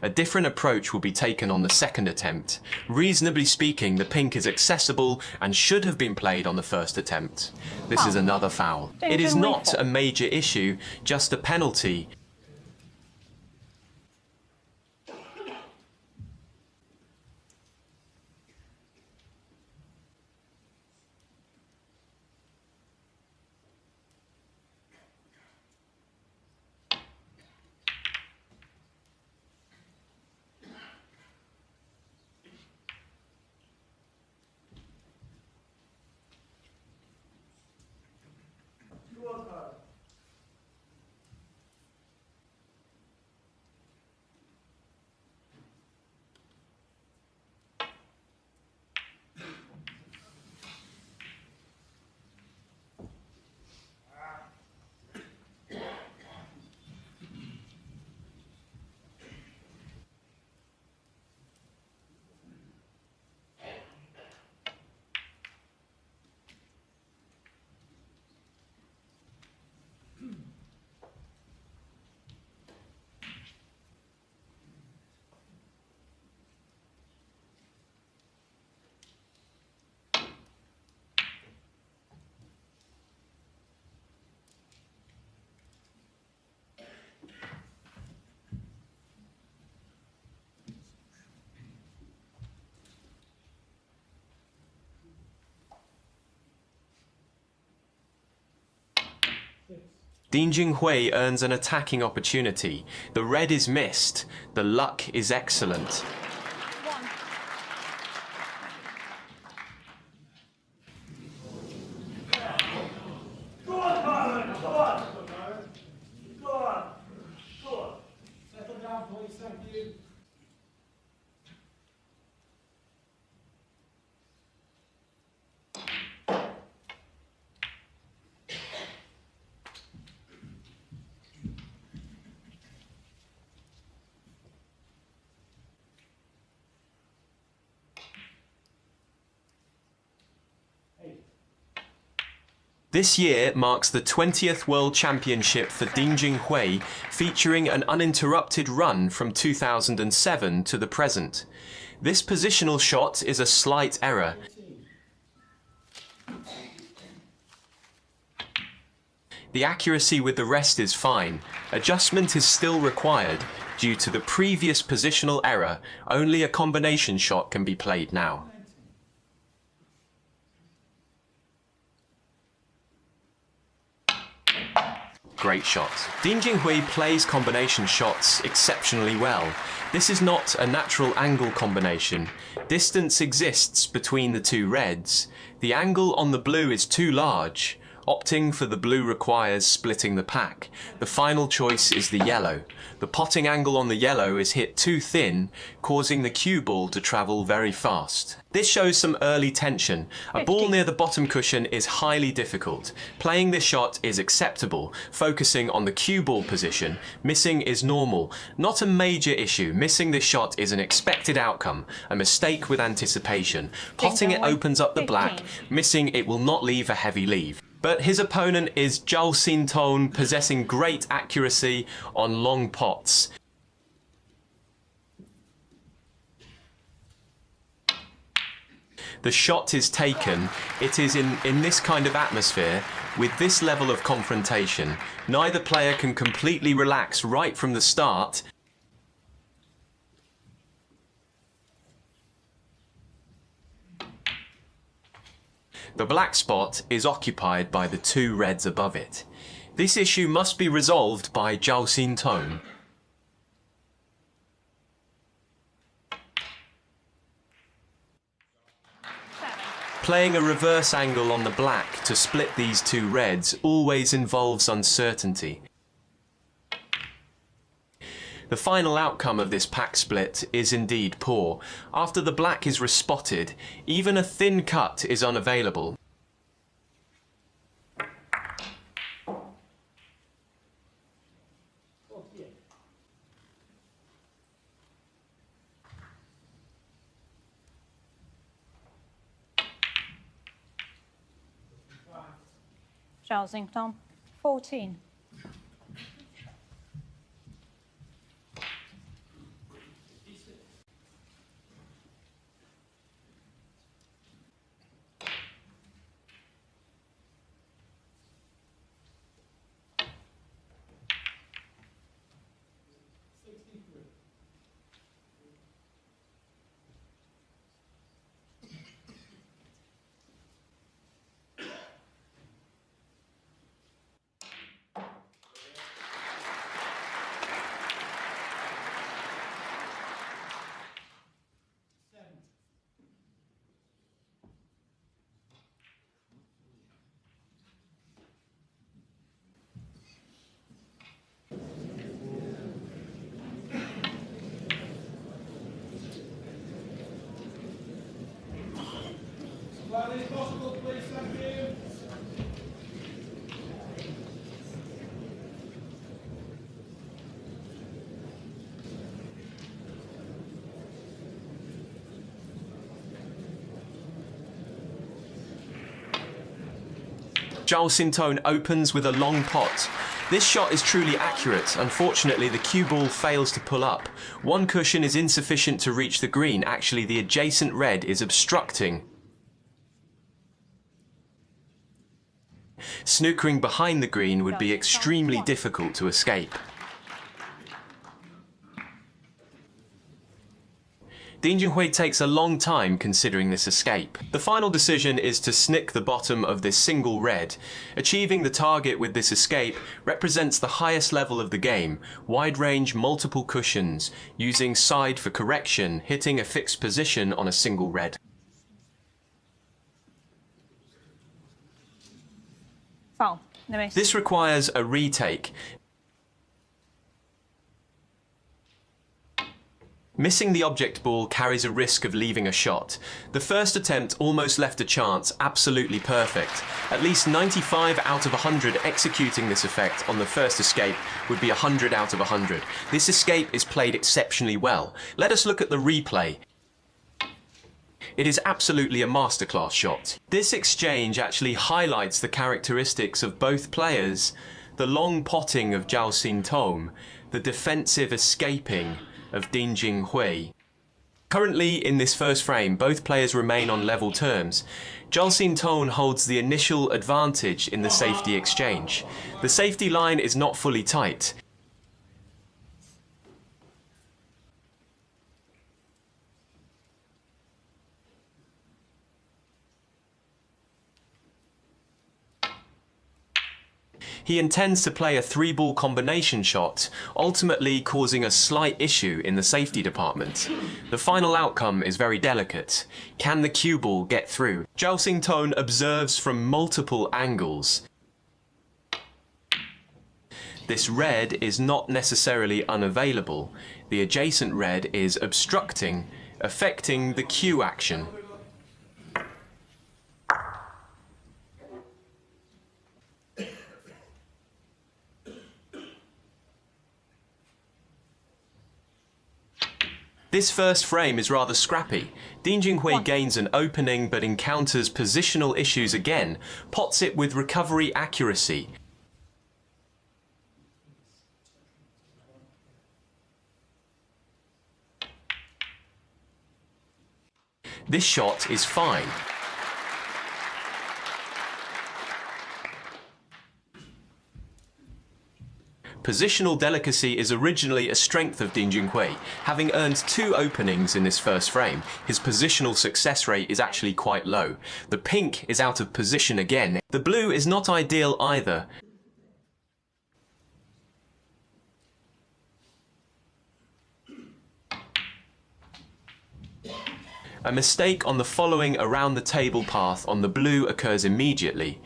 a different approach will be taken on the second attempt. Reasonably speaking, the pink is accessible and should have been played on the first attempt. This is another foul. It is not a major issue, just a penalty. Ding Junhui earns an attacking opportunity. The red is missed. The luck is excellent. This year marks the 20th World Championship for Ding Junhui, featuring an uninterrupted run from 2007 to the present. This positional shot is a slight error. The accuracy with the rest is fine. Adjustment is still required. Due to the previous positional error, only a combination shot can be played now. Great shot. Ding Junhui plays combination shots exceptionally well. This is not a natural angle combination. Distance exists between the two reds. The angle on the blue is too large. Opting for the blue requires splitting the pack. The final choice is the yellow. The potting angle on the yellow is hit too thin, causing the cue ball to travel very fast. This shows some early tension. A ball near the bottom cushion is highly difficult. Playing this shot is acceptable. Focusing on the cue ball position, missing is normal. Not a major issue. Missing this shot is an expected outcome, a mistake with anticipation. Potting it opens up the black. Missing it will not leave a heavy leave. But his opponent is Zhao Xintong, possessing great accuracy on long pots. The shot is taken. It is in this kind of atmosphere, with this level of confrontation, neither player can completely relax right from the start. The black spot is occupied by the two reds above it. This issue must be resolved by Zhao Xintong. Playing a reverse angle on the black to split these two reds always involves uncertainty. The final outcome of this pack split is indeed poor. After the black is respotted, even a thin cut is unavailable. Zhao Xintong, 14. Zhao Xintong opens with a long pot. This shot is truly accurate. Unfortunately, the cue ball fails to pull up. One cushion is insufficient to reach the green. Actually, the adjacent red is obstructing. Snookering behind the green would be extremely difficult to escape. Ding Junhui takes a long time considering this escape. The final decision is to snick the bottom of this single red. Achieving the target with this escape represents the highest level of the game. Wide range, multiple cushions, using side for correction, hitting a fixed position on a single red. Foul. This requires a retake. Missing the object ball carries a risk of leaving a shot. The first attempt almost left a chance, absolutely perfect. At least 95 out of 100 executing this effect on the first escape would be 100 out of 100. This escape is played exceptionally well. Let us look at the replay. It is absolutely a masterclass shot. This exchange actually highlights the characteristics of both players. The long potting of Zhao Xintong, the defensive escaping of Ding Junhui. Currently, in this first frame, both players remain on level terms. Zhao Xintong holds the initial advantage in the safety exchange. The safety line is not fully tight. He intends to play a 3-ball combination shot, ultimately causing a slight issue in the safety department. The final outcome is very delicate. Can the cue ball get through? Zhao Xintong observes from multiple angles. This red is not necessarily unavailable. The adjacent red is obstructing, affecting the cue action. This first frame is rather scrappy. Ding Junhui gains an opening but encounters positional issues again, pots it with recovery accuracy. This shot is fine. Positional delicacy is originally a strength of Ding Junhui. Having earned 2 openings in this first frame, his positional success rate is actually quite low. The pink is out of position again. The blue is not ideal either. A mistake on the following around the table path on the blue occurs immediately.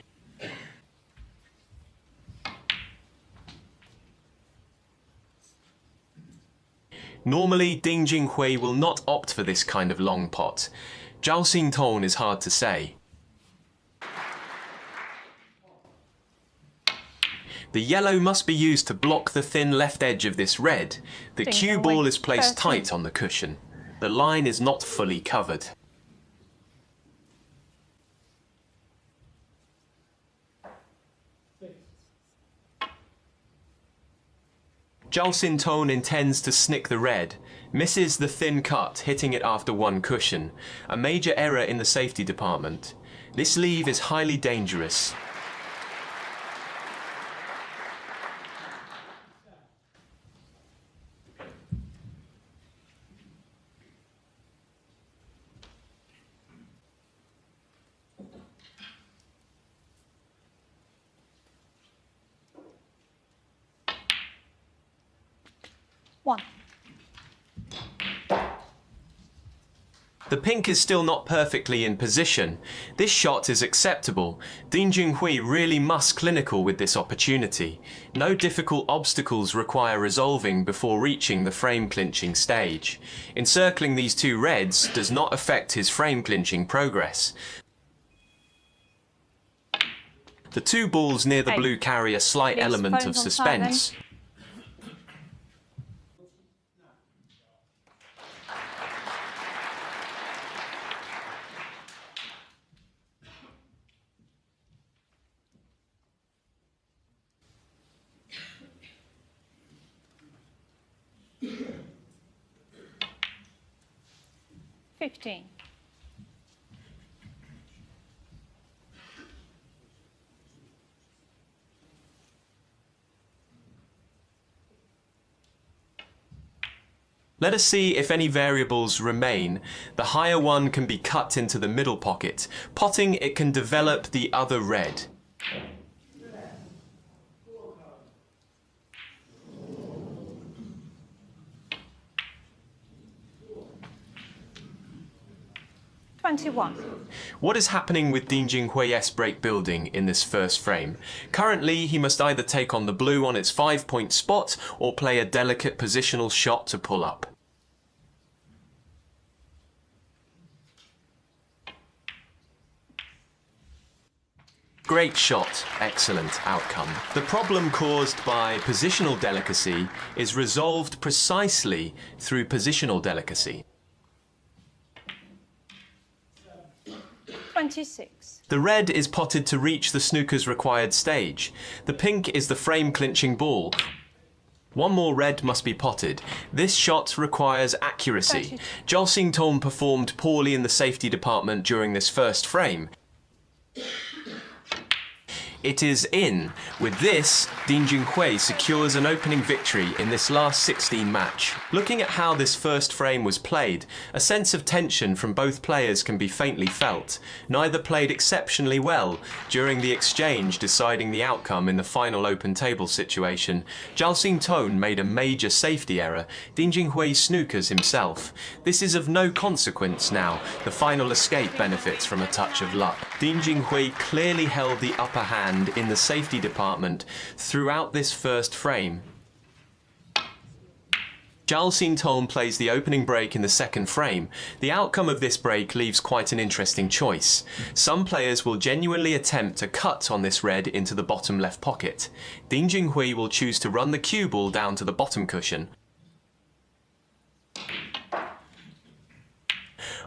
Normally, Ding Junhui will not opt for this kind of long pot. Zhao Xintong is hard to say. The yellow must be used to block the thin left edge of this red. The cue ball is placed tight on the cushion. The line is not fully covered. Zhao Xintong intends to snick the red, misses the thin cut, hitting it after 1 cushion. A major error in the safety department. This leave is highly dangerous. The pink is still not perfectly in position. This shot is acceptable. Ding Junhui really must clinical with this opportunity. No difficult obstacles require resolving before reaching the frame clinching stage. Encircling these 2 reds does not affect his frame clinching progress. The 2 balls near the blue carry a slight element of suspense. 15. Let us see if any variables remain. The higher one can be cut into the middle pocket. Potting, it can develop the other red. What is happening with Ding Junhui S-break building in this first frame? Currently, he must either take on the blue on its 5-point spot or play a delicate positional shot to pull up. Great shot, excellent outcome. The problem caused by positional delicacy is resolved precisely through positional delicacy. 26. The red is potted to reach the snooker's required stage. The pink is the frame-clinching ball. One more red must be potted. This shot requires accuracy. Zhao Xintong performed poorly in the safety department during this first frame. It is in. With this, Ding Junhui secures an opening victory in this last 16 match. Looking at how this first frame was played, a sense of tension from both players can be faintly felt. Neither played exceptionally well during the exchange deciding the outcome in the final open table situation. Zhao Xintong made a major safety error. Ding Junhui snookers himself. This is of no consequence now. The final escape benefits from a touch of luck. Ding Junhui clearly held the upper hand in the safety department throughout this first frame. Zhao Xintong plays the opening break in the second frame. The outcome of this break leaves quite an interesting choice. Some players will genuinely attempt to cut on this red into the bottom left pocket. Ding Junhui will choose to run the cue ball down to the bottom cushion.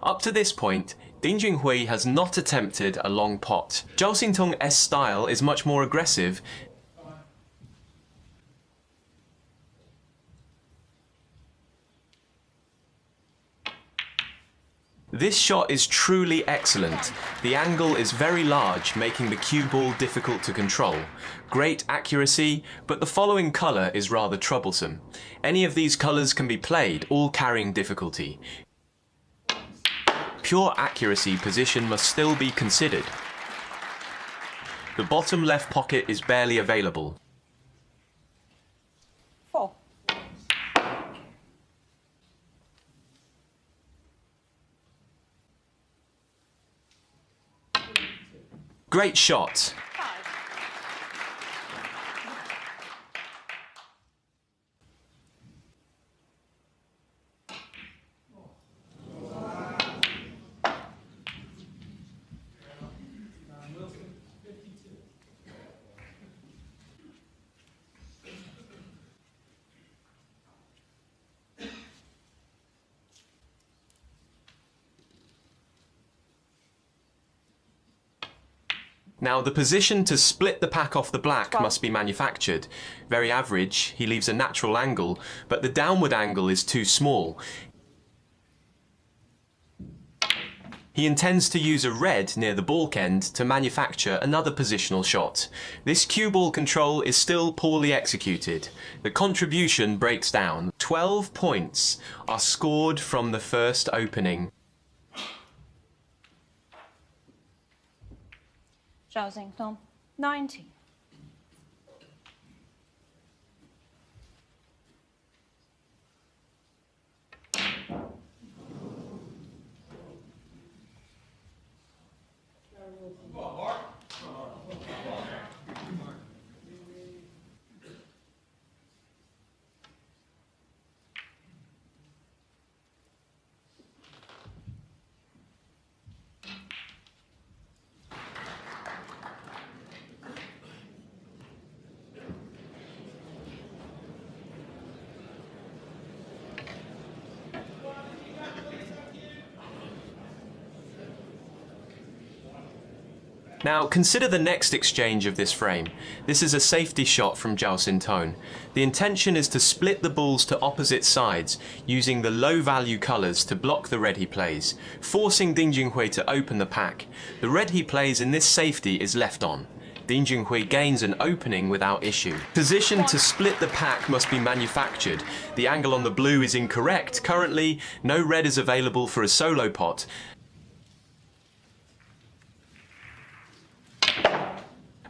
Up to this point, Ding Junhui has not attempted a long pot. Zhao Xintong's style is much more aggressive. This shot is truly excellent. The angle is very large, making the cue ball difficult to control. Great accuracy, but the following colour is rather troublesome. Any of these colours can be played, all carrying difficulty. Pure accuracy position must still be considered. The bottom left pocket is barely available. 4. Great shot. 5. Now the position to split the pack off the black 12. must be manufactured. Very average, he leaves a natural angle, but the downward angle is too small. He intends to use a red near the balk end to manufacture another positional shot. This cue ball control is still poorly executed. The contribution breaks down. 12 points are scored from the first opening. Zhao Xintong, 19. Now consider the next exchange of this frame. This is a safety shot from Zhao Xintong. The intention is to split the balls to opposite sides using the low value colours to block the red he plays, forcing Ding Junhui to open the pack. The red he plays in this safety is left on. Ding Junhui gains an opening without issue. Position to split the pack must be manufactured. The angle on the blue is incorrect. Currently, no red is available for a solo pot.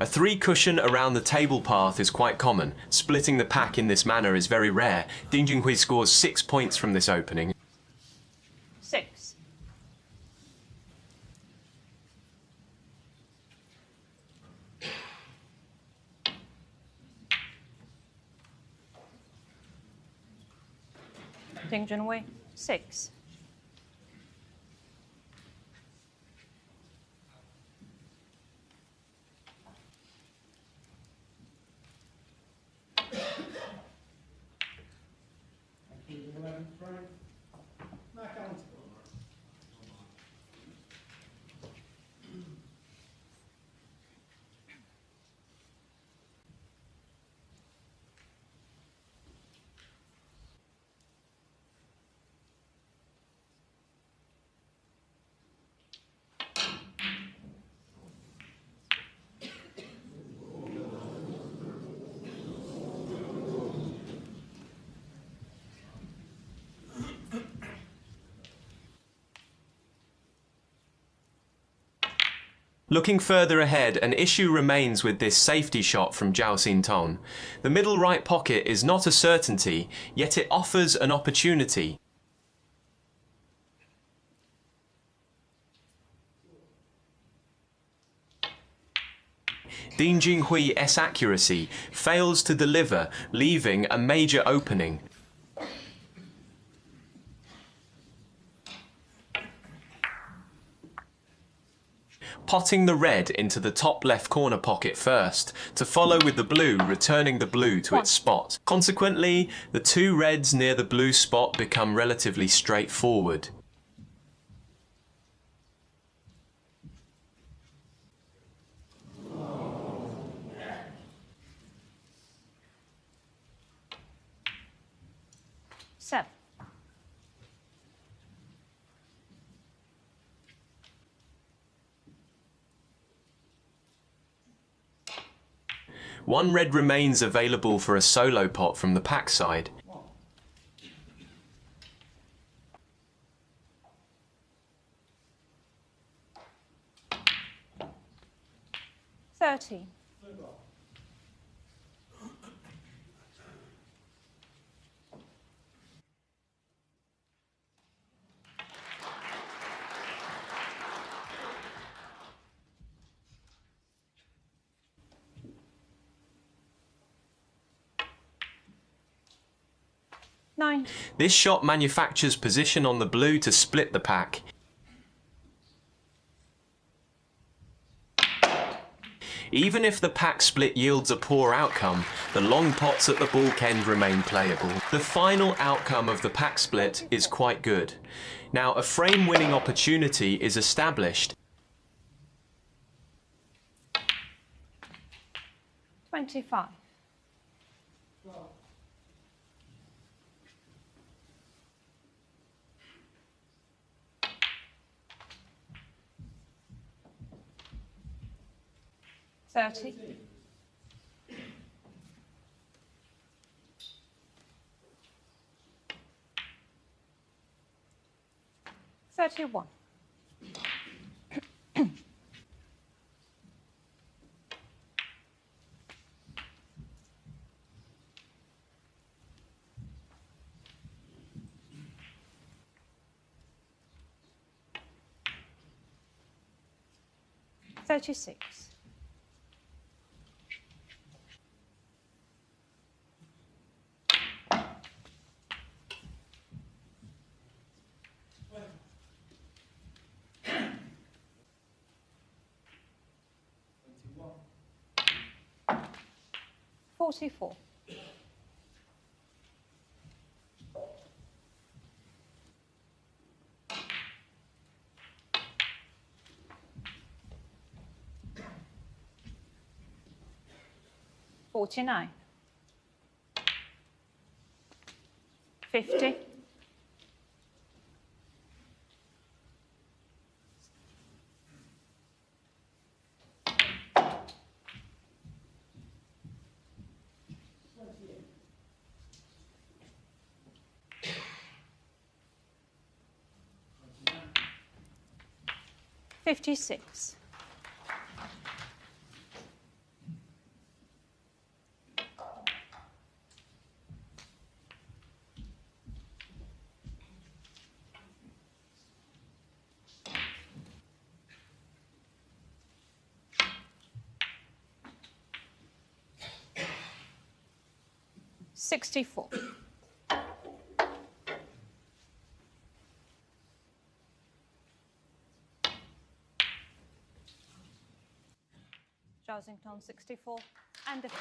A 3 cushion around the table path is quite common. Splitting the pack in this manner is very rare. Ding Junhui scores 6 points from this opening. 6. Ding Junhui, 6. Looking further ahead, an issue remains with this safety shot from Zhao Xintong. The middle right pocket is not a certainty, yet it offers an opportunity. Ding Junhui's accuracy fails to deliver, leaving a major opening. Potting the red into the top left corner pocket first, to follow with the blue, returning the blue to its spot. Consequently, the 2 reds near the blue spot become relatively straightforward. Seven. One red remains available for a solo pot from the pack side. Thirty. Nine. This shot manufactures position on the blue to split the pack. Even if the pack split yields a poor outcome, the long pots at the balk end remain playable. The final outcome of the pack split is quite good. Now a frame-winning opportunity is established. 25. Thirty. 31. 36. 44. 49. 50. 56. 64. 64 and defend.